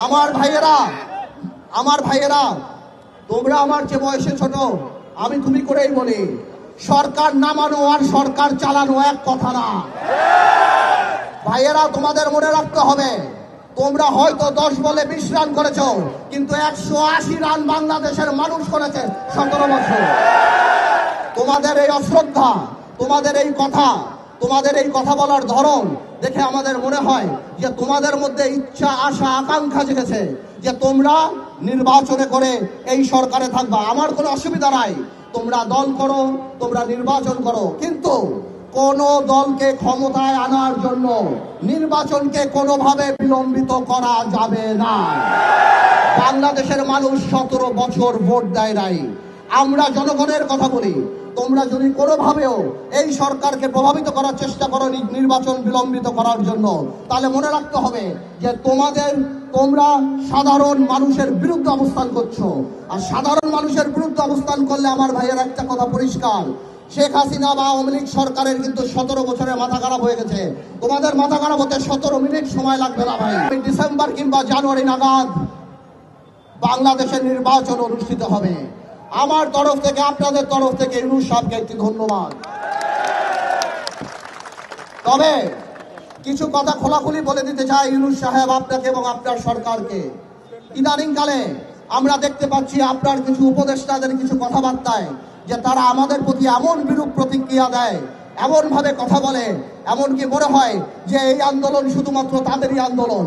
আমার ভাইয়েরা তোমরা আমার যে বয়সে ছোট, আমি তুমি করেই বলি, সরকার নামানো আর সরকার চালানো এক কথা না। ভাইয়েরা, তোমাদের মনে রাখতে হবে, তোমরা হয়তো 10 বলে 20 রান করেছো, কিন্তু 180 রান বাংলাদেশের মানুষ করেছে 17 বছর। তোমাদের এই অশ্রদ্ধা, তোমাদের এই কথা বলার ধরন দেখে আমাদের মনে হয় যে তোমাদের মধ্যে ইচ্ছা, আশা, আকাঙ্ক্ষা জেগেছে যে তোমরা নির্বাচনে করে এই সরকারে থাকবা। আমার কোনো অসুবিধা নাই, তোমরা দল করো, তোমরা নির্বাচন করো, কিন্তু কোন দলকে ক্ষমতায় আনার জন্য নির্বাচনকে কোনোভাবে বিলম্বিত করা যাবে না। বাংলাদেশের মানুষ 17 বছর ভোট দেয় নাই। আমরা জনগণের কথা বলি, তোমরা যদি কোনোভাবেও এই সরকারকে প্রভাবিত করার চেষ্টা করো নির্বাচন বিলম্বিত করার জন্য, তাহলে মনে রাখতে হবে যে তোমরা সাধারণ মানুষের বিরুদ্ধে অবস্থান করছো। আর সাধারণ মানুষের বিরুদ্ধে অবস্থান করলে আমার ভাইয়ের একটা কথা পরিষ্কার, শেখ হাসিনা বা আওয়ামী লীগ সরকারের কিন্তু 17 বছরে মাথা খারাপ হয়ে গেছে। তোমাদের মাথা খারাপ হতে 17 মিনিট সময় লাগবে না ভাই। ডিসেম্বর কিংবা জানুয়ারি নাগাদ বাংলাদেশের নির্বাচন অনুষ্ঠিত হবে। আমার তরফ থেকে, আপনাদের তরফ থেকে ইউনূস সাহেবকে একটি ধন্যবাদ। তবে কিছু কথা খোলাখুলি বলে দিতে চাই ইউনূস সাহেব, আপনাকে এবং আপনার সরকারকে। ইদানিংকালে আমরা দেখতে পাচ্ছি আপনার কিছু উপদেষ্টাদের কিছু কথাবার্তায় যে তারা আমাদের প্রতি এমন বিরূপ প্রতিক্রিয়া দেয়, এমন ভাবে কথা বলে, এমনকি মনে হয় যে এই আন্দোলন শুধুমাত্র তাদেরই আন্দোলন।